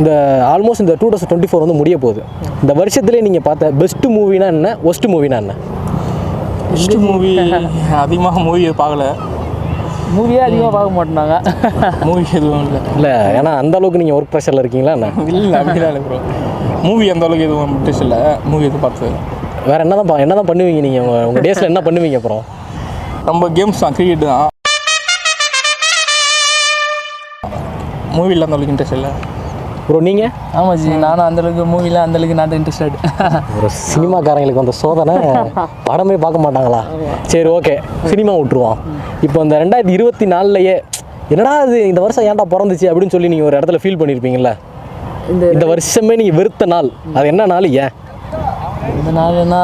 இந்த ஆல்மோஸ்ட் இந்த 2024 வந்து முடிய போகுது. இந்த வருஷத்துலேயே நீங்கள் பார்த்த பெஸ்ட்டு மூவினா என்ன, ஒஸ்ட்டு மூவினா என்ன? பெஸ்ட்டு மூவி அதிகமாக மூவி பார்க்கல. மூவியே அதிகமாக பார்க்க மாட்டோம். மூவி எதுவும் இல்லை, ஏன்னா அந்த அளவுக்கு நீங்கள் ஒர்க் ப்ரெஷரில் இருக்கீங்களா என்ன? இல்லை அப்படிலாம் இல்லை ப்ரோ. மூவி அந்த அளவுக்கு எதுவும் இன்ட்ரெஸ்ட் இல்லை. மூவி எதுவும் பார்த்தது. வேறு என்ன தான் பண்ணுவீங்க நீங்கள் உங்கள் டேஸில் என்ன பண்ணுவீங்க அப்புறம்? நம்ம கேம்ஸ் தான், கிரிக்கெட் தான். மூவியில் அந்த அளவுக்கு இன்ட்ரெஸ்ட் இல்லை ப்ரோ. நீங்கள்? ஆமாம் ஜி, நானும் அந்தளவுக்கு மூவிலாம் அந்தளவுக்கு நாட் இன்ட்ரெஸ்டட். ஒரு சினிமாக்காரங்களுக்கு அந்த சோதனை படமே பார்க்க மாட்டாங்களா? சரி, ஓகே, சினிமா விட்டுருவோம். இப்போ இந்த 2024 என்னடா இது இந்த வருஷம் ஏன்டா பிறந்துச்சு அப்படின்னு சொல்லி நீங்கள் ஒரு இடத்துல ஃபீல் பண்ணியிருப்பீங்களா? இந்த வருஷமே நீங்கள் வெறுத்த நாள், அது என்ன நாள்? ஏன் இந்த நாள்னா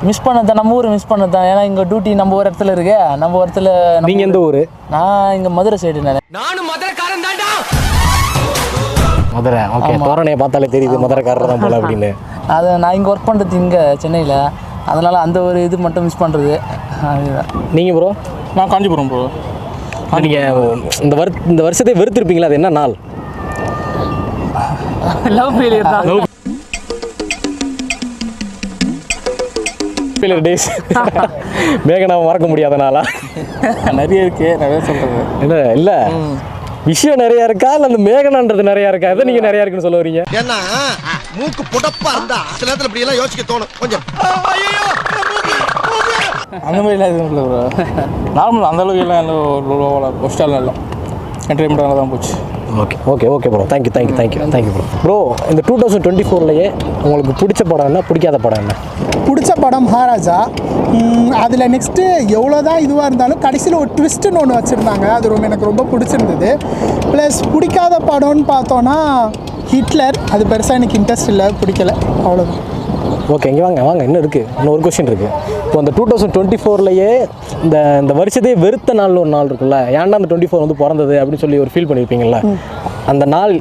மிஸ் பண்ணதான், நம்ம ஊர் மிஸ் பண்ணதான். ஏன்னா இங்கே டியூட்டி நம்ம ஒரு இடத்துல இருக்கு. நம்ம இடத்துல. நீங்கள் எந்த ஊர்? நான் இங்கே மதுரை சைடு. நானும் மதுரைக்காரன் தான்டா. மதுரை. ஓகே, தோரணையை பார்த்தாலே தெரியுது மதுரைக்காரர் தான் போல அப்படின்னு. அதை நான் இங்கே ஒர்க் பண்ணுறது இங்கே சென்னையில், அதனால் அந்த ஒரு இது மட்டும் மிஸ் பண்ணுறது அதுதான். நீங்கள் ப்ரோ? நான் காஞ்சிபுரம் ப்ரோ. நீங்கள் இந்த வருஷத்தை வெறுத்திருப்பீங்களா? அது என்ன நாள்? லவ் ஃபெயிலியர் தான். Failure days. மேகனாவை மறக்க முடியாத நாளா? நிறைய இருக்கு, நிறைய சொல்கிறது. இல்லை விஷயம் நிறையா இருக்கா, இல்லை அந்த மேகனான்றது நிறையா இருக்கா? எதை நீங்கள் நிறையா இருக்குன்னு சொல்ல வரீங்க? ஏன்னா மூக்கு புடப்பா இருந்தா சில நேரத்தில் இப்படி எல்லாம் யோசிக்க தோணும் கொஞ்சம். அந்த மாதிரிலாம் எதுவும் இல்லை ப்ரோ. நார்மல் அந்த அளவுக்கு எல்லாம் இல்லை, ஒஸ்டாலாம் இல்லை. என்டர்டைன்மெண்ட்டாக தான் போச்சு. Okay bro. Thank you bro. இந்த 2024 உங்களுக்கு பிடிச்ச படம் என்ன, பிடிக்காத படம் என்ன? பிடிச்ச படம் மகாராஜா. அதில் நெக்ஸ்ட்டு எவ்வளோ தான் இதுவாக இருந்தாலும் கடைசியில் ஒரு ட்விஸ்ட்டுன்னு ஒன்று வச்சுருந்தாங்க. அது எனக்கு ரொம்ப பிடிச்சிருந்தது. ப்ளஸ் பிடிக்காத படம்னு பார்த்தோன்னா ஹிட்லர். அது பெருசாக எனக்கு இன்ட்ரெஸ்ட் இல்லை, பிடிக்கல, அவ்வளோதான். ஓகே, இங்கே வாங்க இன்னும் இருக்குது. இன்னும் ஒரு கொஸ்டின் இருக்குது. இப்போ அந்த 2024 இந்த வருஷத்தையே வெறுத்த நாள்னு ஒரு நாள் இருக்குல்ல, ஏன்டா அந்த 24 வந்து பிறந்தது அப்படின்னு சொல்லி ஒரு ஃபீல் பண்ணியிருப்பீங்களா? அந்த நாள்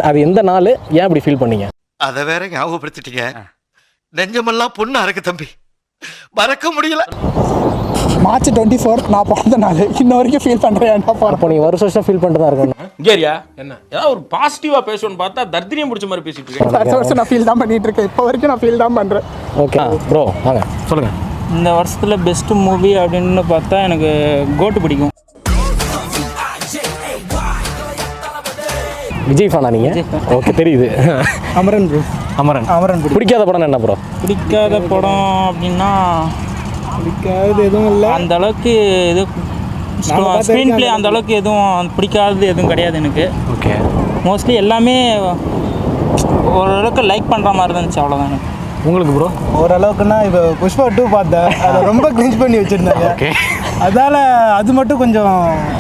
அது எந்த நாள், ஏன் அப்படி ஃபீல் பண்ணீங்க? அதை வேற ஞாபகப்படுத்திட்டீங்க. நெஞ்சமெல்லாம் பொண்ணா இருக்கு தம்பி, மறக்க முடியல. மார்ச் 24 நான் பிறந்த நாள். இன்ன வரைக்கும் ஃபீல் பண்ணுறேன். அப்போ நீங்கள் வருஷம் ஃபீல் பண்ணிட்டு தான் இருக்கணும். கேரியா என்ன ஏதாவது ஒரு பாசிட்டிவாக பேசணும்னு பார்த்தா தர்தினியம் பிடிச்ச மாதிரி பேசிட்டு இருக்கேன். வருஷம் நான் ஃபீல் தான் பண்ணிட்டு இருக்கேன். இப்போ வரைக்கும் நான் ஃபீல் தான் பண்ணுறேன். ஓகே ப்ரோ, வாங்க சொல்லுங்கள். இந்த வருஷத்தில் பெஸ்ட்டு மூவி அப்படின்னு பார்த்தா எனக்கு கோட்டு பிடிக்கும். விஜய் ஃபேனா நீங்கள்? ஓகே, தெரியுது. அமரன் ப்ரோ. அமரன் பிடிக்காத படம் என்ன ப்ரோ? பிடிக்காத படம் அப்படின்னா பிடிக்காது எதுவும் இல்லை. அந்த அளவுக்கு இது ஸ்க்ரீன் பிளே அந்த அளவுக்கு எதுவும் பிடிக்காதது எதுவும் கிடையாது எனக்கு. ஓகே, மோஸ்ட்லி எல்லாமே ஓரளவுக்கு லைக் பண்ணுற மாதிரி தான் இருந்துச்சு, அவ்வளோதான் எனக்கு. உங்களுக்கு ப்ரோ? ஓரளவுக்குன்னா இப்போ புஷ்பா 2 பார்த்தேன். அதை ரொம்ப கிளிஞ்ச் பண்ணி வச்சுருந்தாங்க. ஓகே, அதால் அது மட்டும் கொஞ்சம்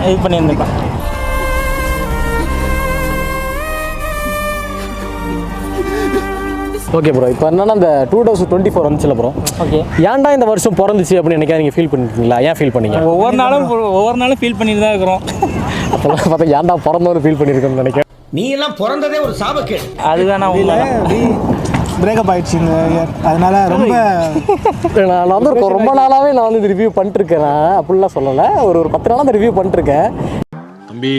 இது பண்ணியிருந்தேன். Okay bro. இப்போ என்னன்னா இந்த 2024 வந்துச்சுல ப்ரோ, ஓகே, ஏன்டா இந்த வருஷம் பிறந்துச்சு அப்படின்னு என்னைக்கா நீங்கள் ஃபீல் பண்ணிருக்கீங்களா? ஏன் ஃபீல் பண்ணீங்க? ஒவ்வொரு நாளும் ஃபீல் பண்ணிட்டு தான் இருக்கிறோம். அப்போல்லாம் பார்த்தா ஏன்டா பிறந்தோன்னு ஃபீல் பண்ணியிருக்கோன்னு நினைக்கிறேன். நீ எல்லாம் பிறந்ததே ஒரு சாபக்கேடு. அதுதான் பிரேக்கப் ஆயிடுச்சுங்க. அதனால ரொம்ப நான் வந்து ரொம்ப நாளாகவே நான் வந்து இந்த ரிவ்யூ பண்ணிட்டுருக்கேன். அப்படிலாம் சொல்லலை, ஒரு 10 நாளாக இந்த ரிவ்யூ பண்ணிட்டுருக்கேன். தம்பி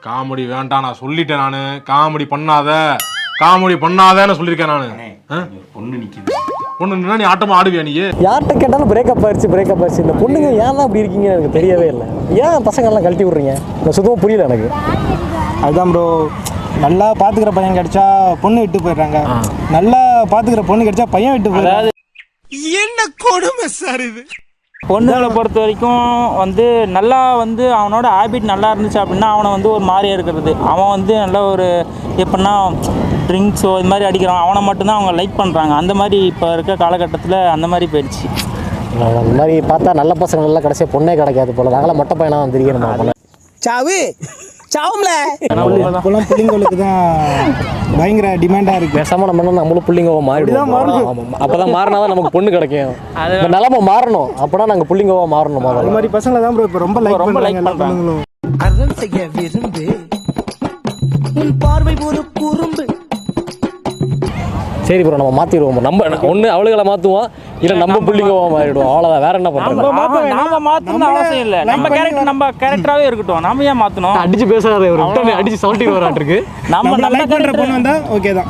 காமெடி வேண்டாம், நான் சொல்லிட்டேன். நான் காமெடி பண்ணாதேன்னு சொல்லியிருக்கேன். நான் பொண்ணு நீ ஆட்டமாக ஆடுவியா? நீ யார்கிட்ட கேட்டாலும் பிரேக்கப் ஆயிடுச்சு. இந்த பொண்ணுங்க ஏன் தான் அப்படி இருக்கீங்க எனக்கு தெரியவே இல்லை. ஏன் பசங்கள்லாம் கழட்டி விட்றீங்க? நான் சுத்தமாக புரியல எனக்கு. அதுதான் ப்ரோ, நல்லா பார்த்துக்கிற பையன் கிடைச்சா பொண்ணு விட்டு போயிடுறாங்க. நல்லா பார்த்துக்கிற பொண்ணு கிடைச்சா பையன் விட்டு போயிடுறாங்க. என்ன கொடுமை சார் இது. பொண்ணுங்களை பொறுத்த வரைக்கும் வந்து நல்லா வந்து அவனோட ஹேபிட் நல்லா இருந்துச்சு அப்படின்னா அவனை வந்து ஒரு மாதிரியாக இருக்கிறது. அவன் வந்து நல்ல ஒரு எப்படின்னா ட்ரிங்க்ஸோ இது மாதிரி அடிக்கிறான், அவனை மட்டும்தான் அவங்க லைக் பண்ணுறாங்க. அந்த மாதிரி இப்போ இருக்க காலகட்டத்தில் அந்த மாதிரி போயிடுச்சு. அந்த மாதிரி பார்த்தா நல்ல பசங்களெல்லாம் கடைசியாக பொண்ணே கிடைக்காது போல. நாங்களாம் மொட்டை பையனாக வந்து தெரியணும். சாவும்ல இப்போலாம் பிள்ளைங்களுக்கு தான் பயங்கர டிமாண்டாக இருக்குது. பேசாமல் நம்மளும் பிள்ளைங்கோவை மாறிடுவோம். அப்போ தான் மாறினா தான் நமக்கு பொண்ணு கிடைக்கும். அந்த நிலமை மாறணும், அப்போனா நாங்கள் பிள்ளைங்கோவா மாறணும். அது மாதிரி பசங்களை தான் ப்ரோ இப்போ ரொம்ப லைக் பண்ணுறாங்க. அறம் செய்ய விரும்பு உன் பார்வை ஒரு குறும்பு. சரி ப்ரோ நம்ம மாற்றிடுவோம். நம்ம ஒன்று அவளுகளை மாற்றுவோம், இல்லை நம்ம புள்ளிங்கவா மாறிடுவோம். அவ்வளோதான், வேற என்ன பண்ணுறோம்? நாம மாற்றணும் அவசியம் இல்லை. நம்ம கேரக்டராகவே இருக்கட்டும். நம்ம ஏன் மாற்றணும்? அடிச்சு பேசுறாரு ஒரு அடிச்சு சவுட்டி வராட்டிருக்கு. நம்ம லைக் பண்ணுற பொண்ணு வந்தால் ஓகே தான்.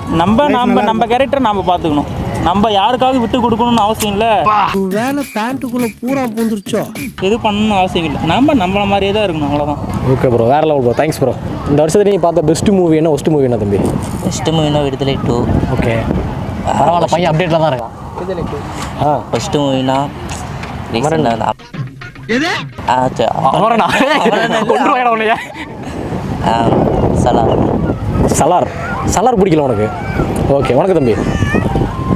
நம்ம கேரக்டர் நம்ம பார்த்துக்கணும். நம்ம யாருக்காவது விட்டு கொடுக்கணும்னு அவசியம் இல்லை. வேலை பேண்ட்டுக்குள்ள பூரா பூந்துருச்சோ. எது பண்ணணும்னு அவசியம் இல்லை. நம்மள மாதிரியே தான் இருக்கணும், அவ்வளோதான். ஓகே ப்ரோ, வேற லெவல் ப்ரோ. Thanks bro. இந்த வருஷத்துல நீங்கள் பார்த்த பெஸ்ட் மூவி என்ன, ஒஸ்ட் மூவி என்ன தம்பி? ஃபஸ்ட்டு மூவினா விடுதலை 2. ஓகே, பரவாயில்ல, பையன் அப்டேட்டில் தான் இருக்கான். ஃபஸ்ட்டு மூவினா சலார். சலார் பிடிக்கல உனக்கு? ஓகே, உனக்கு தம்பி?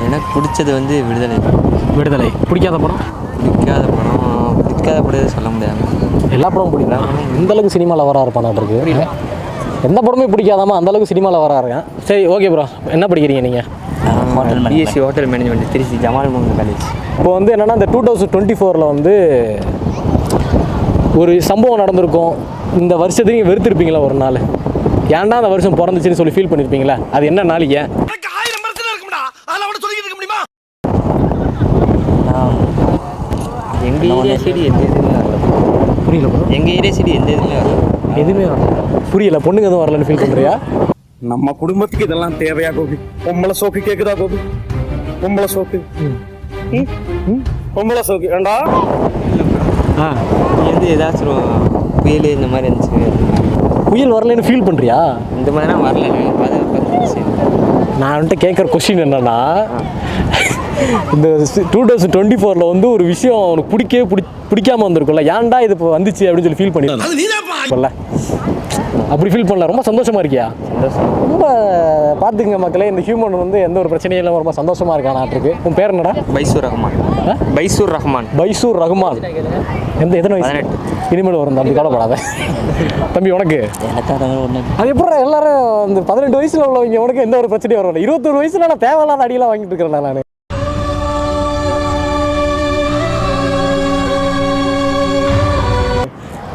எனக்கு பிடிச்சது வந்து விடுதலை. விடுதலை. பிடிக்காத படம் சொல்ல முடியாது. எல்லா படமும் பிடிக்கும். இந்த அளவுக்கு சினிமாவில் வர இருப்பானாட்டு இருக்கு. எந்த படமே பிடிக்காதாமா அந்த அளவுக்கு சினிமாவில் வர இருக்கேன். சரி ஓகே ப்ரோ, என்ன படிக்கிறீங்க நீங்கள்? BSc hotel management, Tiruchi Jamal Mohamed college. இப்போ வந்து என்னென்னா இந்த 2024 வந்து ஒரு சம்பவம் நடந்திருக்கும். இந்த வருஷத்துக்கு நீங்கள் வெறுத்திருப்பீங்களா ஒரு நாள்? ஏன்டா அந்த வருஷம் பிறந்துச்சுன்னு சொல்லி ஃபீல் பண்ணியிருப்பீங்களா? அது என்ன நாளைக்கு? 1000 வருஷம் இருக்கும்டா. அதெல்லாம் அவட சொல்லிட்டு இருக்க முடியுமா? எங்கள் ஏரியா சைடு எந்த இதுவுமே வரல. புரியல ப்ரோ. எங்கள் ஏரியா சைடு எந்த இதுவுமே வரல. எதுவுமே வரல. புரியல, பொண்ணுங்க எதுவும் வரலன்னு ஃபீல் பண்ணுறியா? நம்ம குடும்பத்துக்கு இதெல்லாம் தேவையா கோபி? பொம்பளை சோக்கு கேக்குதா கோபி? பொம்பளை சோக்கு பொம்பளை சோக்கு ஏண்டா? எந்த ஏதாச்சும் புயல் இந்த மாதிரி இருந்துச்சு. புயல் வரலன்னு ஃபீல் பண்ணுறியா? இந்த மாதிரிலாம் வரல. நான் வந்துட்டு கேட்குற கொஸ்டின் என்னன்னா, இந்த 2024 வந்து ஒரு விஷயம் அவனுக்கு பிடிக்காம வந்திருக்கும்ல, ஏன்டா இது இப்போ வந்துச்சு அப்படின்னு சொல்லி ஃபீல் பண்ணி அப்படி ஃபீல் பண்ணல. ரொம்ப சந்தோஷமா இருக்கியா? ரொம்ப பார்த்துக்குங்க மக்களே, இந்த ஹியூமன் வந்து எந்த ஒரு பிரச்சனையும் இல்லாமல் ரொம்ப சந்தோஷமா இருக்கானாட்டிருக்கு. உன் பேர் என்னடா? பைசூர் ரஹ்மான். பைசூர் ரஹ்மான். எத்தனை வயசு? இனிமேல் வரும் தம்பி, கவலைப்படாத. தம்பி உனக்கு? அது எப்படி எல்லாரும் இந்த 18 வயசுல உள்ளவங்க உனக்கு எந்த ஒரு பிரச்சனையும் வரல. 21 வயசுல நான் தேவையில்லாத அடியெல்லாம் வாங்கிட்டு இருக்கிறேன் நான்.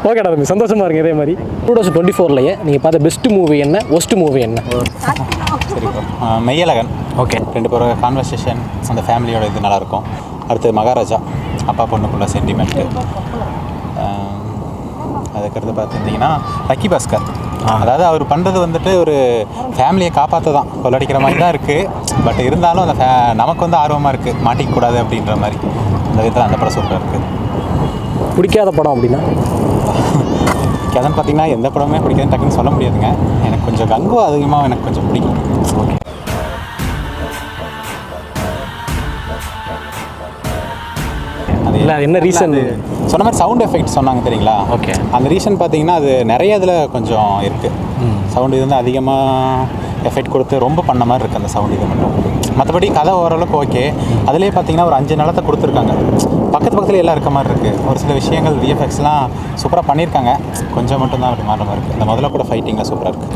ஓகேடா தம்பி, சந்தோஷமா இருக்கு. இதே மாதிரி 2024 நீங்கள் பார்த்த பெஸ்ட் மூவி என்ன, ஒஸ்ட் மூவி என்ன? சரி ப்ரோ, மெய்யழகன். ஓகே, 2 பேரோட கான்வர்சேஷன், அந்த ஃபேமிலியோட இது நல்லாயிருக்கும். அடுத்து மகாராஜா, அப்பா பொண்ணுக்குள்ள சென்டிமெண்ட்டு. அதுக்கடுத்து பார்த்துருந்தீங்கன்னா லக்கி பாஸ்கர். அதாவது அவர் பண்ணுறது வந்துட்டு ஒரு ஃபேமிலியை காப்பாற்ற தான், கொள்ளடிக்கிற மாதிரி தான் இருக்குது. பட் இருந்தாலும் அந்த நமக்கு வந்து ஆர்வமாக இருக்குது, மாட்டிக்கக்கூடாது அப்படின்ற மாதிரி. அந்த விதத்தில் அந்த படம் சூப்பராக இருக்குது. பிடிக்காத படம் அப்படின்னா? பிடிக்காதுன்னு பார்த்தீங்கன்னா எந்த படமே பிடிக்காதுன்னு டக்குன்னு சொல்ல முடியாதுங்க. எனக்கு கொஞ்சம் கங்குவா அதிகமாக எனக்கு கொஞ்சம் பிடிக்கும். ஓகே, இல்லை என்ன ரீசன்? சொன்ன மாதிரி சவுண்ட் எஃபெக்ட் சொன்னாங்க தெரியுங்களா? ஓகே, அந்த ரீசன் பார்த்தீங்கன்னா அது நிறைய இதில் கொஞ்சம் இருக்குது. சவுண்டு இது வந்து அதிகமாக எஃபெக்ட் கொடுத்து ரொம்ப பண்ண மாதிரி இருக்குது அந்த சவுண்ட் இது மட்டும். மற்றபடி கதை ஓரளவுக்கு ஓகே. அதிலே பார்த்தீங்கன்னா ஒரு 5 நிலத்தை கொடுத்துருக்காங்க, பக்கத்தில் எல்லாம் இருக்க மாதிரி இருக்குது. ஒரு சில விஷயங்கள் விஎஃப்எக்ஸ்லாம் சூப்பராக பண்ணியிருக்காங்க, கொஞ்சம் மட்டும்தான் அப்படி மாற மாதிரி இருக்குது. இந்த முதல்ல கூட ஃபைட்டிங்லாம் சூப்பராக இருக்குது.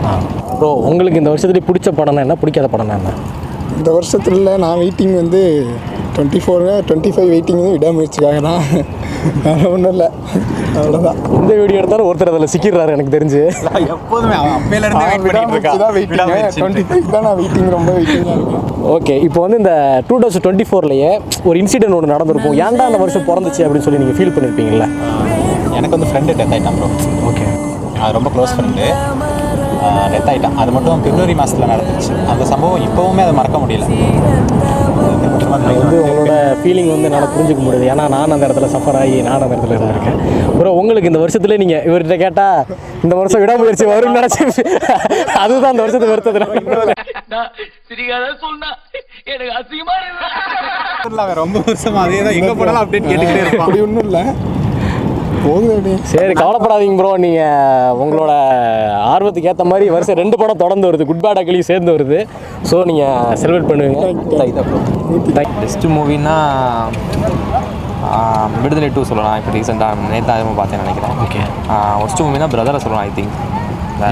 ப்ரோ, உங்களுக்கு இந்த வருஷத்துலேயே பிடிச்ச படம்னா என்ன, பிடிக்காத படம்னா என்ன? இந்த வருஷத்துல நான் வெயிட்டிங் வந்து 24-25 வெயிட்டிங் விடாமுயற்சிக்காக தான். வேறு ஒன்றும் இல்லை, அவ்வளோதான். எந்த வீடியோ எடுத்தாலும் ஒருத்தர் அதில் சிக்கிறாரு எனக்கு தெரிஞ்சு. எப்போதுமே அப்பையிலேருந்து நான் வெயிட்டிங் ரொம்ப வெயிட்டிங்காக இருக்கேன். ஓகே, இப்போ வந்து இந்த 2024 ஒரு இன்சிடென்ட் ஒன்று நடந்திருக்கும். ஏன்டா அந்த வருஷம் பிறந்துச்சு அப்படின்னு சொல்லி நீங்கள் ஃபீல் பண்ணியிருப்பீங்கல்ல? எனக்கு வந்து ஃப்ரெண்டு டெத் ஆகிட்டான் ப்ரோ. ஓகே, அது ரொம்ப க்ளோஸ் ஃப்ரெண்டு டெத் ஆகிட்டான். அது மட்டும் பிப்ரவரி மாதத்தில் நடந்துச்சு. அந்த சம்பவம் இப்போவுமே அதை மறக்க முடியல. அது வந்து உங்களோட ஃபீலிங் வந்து என்னால் புரிஞ்சுக்க முடியுது. ஏன்னா நான் அந்த இடத்துல சஃபர் ஆகி நான் அந்த இடத்துல இருந்திருக்கேன். ப்ரோ, உங்களுக்கு இந்த வருஷத்துல நீங்கள் இவர்கிட்ட கேட்டால் இந்த வருஷம் விடாமுயற்சி வரும்னு நினச்சி அதுதான் இந்த வருஷத்தை வருத்தது. ரொம்ப வருஷமா அதே தான், எங்கே போனாலும் அப்டேட் கேட்டுக்கிட்டே இருப்போம். அப்படி ஒன்றும் இல்லை, போகுது. சரி, கவலைப்படாதீங்க ப்ரோ. நீங்கள் உங்களோட ஆர்வத்துக்கு ஏற்ற மாதிரி வருஷம் 2 படம் தொடர்ந்து வருது, குட் பேட் அக்லி சேர்ந்து வருது. ஸோ நீங்கள் செலிப்ரேட் பண்ணுவீங்க. பெஸ்ட் மூவின்னா விடுதலை 2 சொல்லலாம். இப்போ ரீசெண்டாக நேற்று பார்த்தேன்னு நினைக்கிறேன். ஓகே, ஒஸ்ட் மூவினா பிரதரை சொல்லலாம். ஐ திங்க்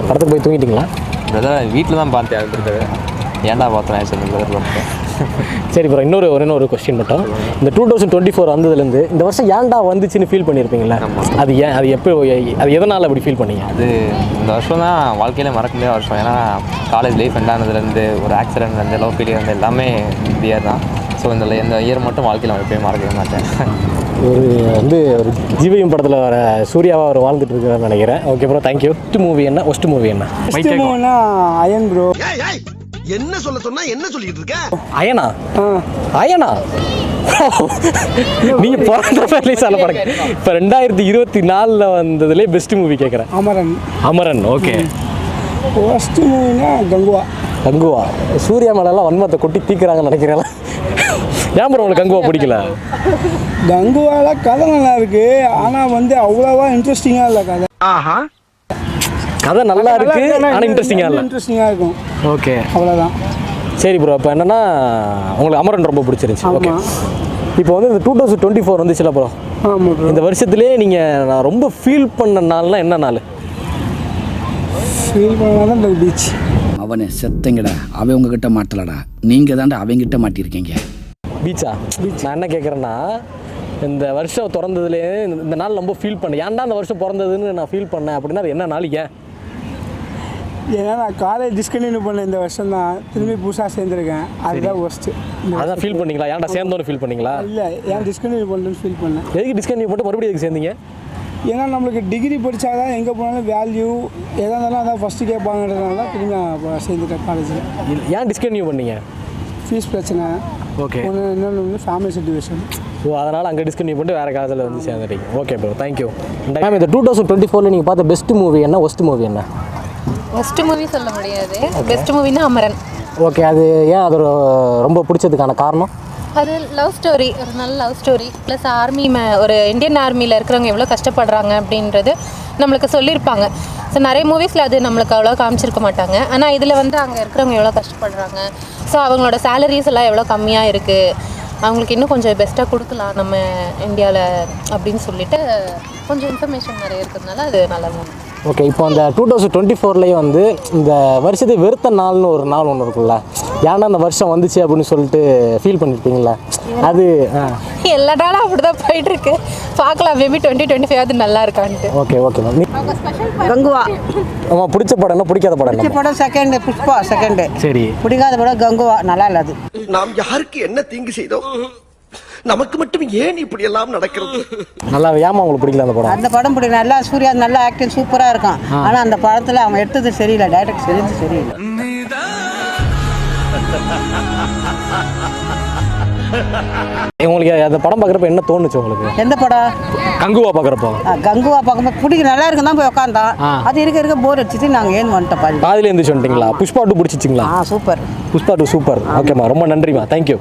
படத்துக்கு போய் தூங்கிட்டீங்களா? பிரதர் வீட்டில் தான் பார்த்தேன். அது பிரதர் ஏன்டா பார்த்தேன் சொல்லி பிரதர் சரி ப்ரோ, இன்னொரு கொஸ்டின் மட்டும். இந்த 2024 வந்ததுலேருந்து இந்த வருஷம் ஏன்டா வந்துச்சுன்னு ஃபீல் பண்ணியிருப்பீங்களா? அது ஏன், அது எப்போ, அது எதனால் அப்படி ஃபீல் பண்ணீங்க? அது இந்த வருஷம் தான் வாழ்க்கையில் மறக்க முடியாத வருஷம். ஏன்னா காலேஜ் லைஃப் எண்டானதுலேருந்து ஒரு ஆக்சிடென்ட்லேருந்து லவ் ஃபீலியர் இருந்து எல்லாமே இந்த இயர் தான். ஸோ இந்த இயர் மட்டும் வாழ்க்கையில் எப்பயும் மறக்கவே மாட்டேன். ஒரு ஜீவியம் படத்தில் வர சூர்யாவாக அவர் வாழ்ந்துட்டு இருக்காருன்னு நினைக்கிறேன். Okay bro, thank you. Worst movie என்ன? அயன் ப்ரோ. என்ன சொல்ல சொன்னா என்ன சொல்லிட்டு இருக்க? அயனா நீங்க பிறந்த ரிலீஸ் ஆன படம். இப்போ 2024 வந்ததுலேயே பெஸ்ட் மூவி கேட்குறேன். அமரன். ஓகே. ஃபர்ஸ்ட் மூவினா கங்குவா. சூர்யா மேலெல்லாம் வன்மத்தை கொட்டி தீக்குறாங்கன்னு நினைக்கிறேன். ஏன் ப்ரோ உங்களுக்கு கங்குவா பிடிக்கல? கங்குவால கதை நல்லா இருக்கு, ஆனால் வந்து அவ்வளோவா இன்ட்ரெஸ்டிங்காக இல்லை கதை. கதை நல்லா இருக்கு, ஆனால் இன்ட்ரெஸ்டிங்காக இருக்கும். ஓகே, அவ்வளோதான். சரி ப்ரோ, இப்போ என்னன்னா உங்களுக்கு அமரன் ரொம்ப பிடிச்சிருந்துச்சு. ஓகே, இப்போ வந்து இந்த 2024 வந்துச்சுல ப்ரோ, இந்த வருஷத்துலேயே நீங்கள் நான் ரொம்ப ஃபீல் பண்ண நாள்னா என்ன நாள்? ஃபீல் பண்ணாதான் இந்த பீச். அவனை செத்தங்கடா, அவன் உங்ககிட்ட மாட்டலடா, நீங்கள் தாண்டா அவங்கிட்ட மாட்டியிருக்கீங்க. பீச்சா? நான் என்ன கேட்குறேன்னா, இந்த வருஷம் திறந்ததுலேயே இந்த நாள் ரொம்ப ஃபீல் பண்ணேன். ஏன்டா இந்த வருஷம் பிறந்ததுன்னு நான் ஃபீல் பண்ணேன் அப்படின்னா அது என்ன நாள்? ஏன்னா நான் காலேஜ் டிஸ்கண்டினியூ பண்ண இந்த வருஷம் தான் திரும்பி புதுசாக சேர்ந்துருக்கேன். அதுதான் ஃபஸ்ட்டு. அதான் ஃபீல் பண்ணீங்களா? ஏன்டா சேர்ந்தோன்னு ஃபீல் பண்ணீங்களா? இல்லை, ஏன் டிஸ்கண்டினியூ பண்ணுறேன்னு ஃபீல் பண்ணேன். எதுக்கு டிஸ்கண்டினியூ பண்ணிட்டு மறுபடியும் எதுக்கு சேர்ந்தீங்க? ஏன்னா நம்மளுக்கு டிகிரி படித்தா தான் எங்கே போனாலும் வேல்யூ எதாக இருந்தாலும் அதான் ஃபஸ்ட்டு கேட்பாங்கன்றதுனால தான் திரும்பி நான் சேர்ந்துட்டேன் காலேஜில். ஏன் டிஸ்கண்டினியூ பண்ணீங்க? ஃபீஸ் பிரச்சனை. ஓகே. இன்னொன்று வந்து ஃபேமிலி சிச்சுவேஷன். ஸோ அதனால் அங்கே டிஸ்கண்டினியூ பண்ணிட்டு வேறு காலத்தில் வந்து சேர்ந்துட்டீங்க. Okay bro, thank you. மேம், இந்த 2024 நீங்கள் பார்த்த பெஸ்ட் மூவி என்ன, ஒஸ்ட் மூவி என்ன? பெஸ்ட் மூவி சொல்ல முடியாது. பெஸ்ட் மூவினா அமரன். ஓகே, அது ஏன் அது ரொம்ப பிடிச்சதுக்கான காரணம்? அது லவ் ஸ்டோரி, ஒரு நல்ல லவ் ஸ்டோரி. ப்ளஸ் ஒரு இந்தியன் ஆர்மியில் இருக்கிறவங்க எவ்வளோ கஷ்டப்படுறாங்க அப்படின்றது நம்மளுக்கு சொல்லியிருப்பாங்க. ஸோ நிறைய மூவிஸில் அது நம்மளுக்கு அவ்வளோ காமிச்சிருக்க மாட்டாங்க. ஆனால் இதில் வந்து அங்கே இருக்கிறவங்க எவ்வளோ கஷ்டப்படுறாங்க, ஸோ அவங்களோட சேலரிஸ் எல்லாம் எவ்வளோ கம்மியாக இருக்குது, அவங்களுக்கு இன்னும் கொஞ்சம் பெஸ்ட்டாக கொடுக்கலாம் நம்ம இந்தியாவில் அப்படின்னு சொல்லிட்டு கொஞ்சம் இன்ஃபர்மேஷன் நிறைய இருக்கிறதுனால அது நல்ல மூவி. ஓகே, இப்போ அந்த 2024 வந்து இந்த வருஷத்தை வெறுத்த நாள்னு ஒரு நாள் ஒன்று இருக்குல்ல, ஏன்னா அந்த வருஷம் வந்துச்சு அப்படின்னு சொல்லிட்டு ஃபீல் பண்ணியிருப்பீங்களா? அது எல்லா நாளும் அப்படி தான் போயிட்டுருக்கு. பார்க்கலாம், மேபி 2025 அது நல்லா இருக்கான்ட்டு. Okay ma'am. கங்குவா. ஆமாம், பிடிச்ச படம் என்ன, பிடிக்காத படம்? பிடிச்ச படம் செகண்டு புஷ்பா, செகண்டு. சரி. பிடிக்காத படம் கங்குவா, நல்லா இல்லை அது. நாம் யாருக்கு என்ன தீங்கு செய்தோம்? நமக்கு மட்டும் ஏன் இப்படி எல்லாம் நடக்கிறது? நல்லா ஏமா உங்களுக்கு பிடிக்கல அந்த படம்? அந்த படம் பிடிக்கும், நல்லா சூர்யா நல்லா ஆக்டிங் சூப்பராக இருக்கும். ஆனால் அந்த படத்தில் அவன் எடுத்தது சரியில்லை, டைரக்ட் சரியில்லை. உங்களுக்கு அந்த படம் பார்க்குறப்ப என்ன தோணுச்சு உங்களுக்கு? எந்த படம்? கங்குவா பார்க்குறப்போ? கங்குவா பார்க்கும்போது பிடிக்கும், நல்லா இருக்குன்னு தான் போய் உட்காந்தான். அது இருக்க போர் அடிச்சிட்டு நாங்கள் ஏன் வந்துட்டோம் பாதி. பாதியில எழுந்துச்சு வந்துட்டீங்களா? புஷ்பா 2 பிடிச்சிச்சிங்களா? சூப்பர். புஷ்பா 2 சூப்பர். ஓகேம்மா, ரொம்ப நன்றிம்மா, தேங்க்யூ.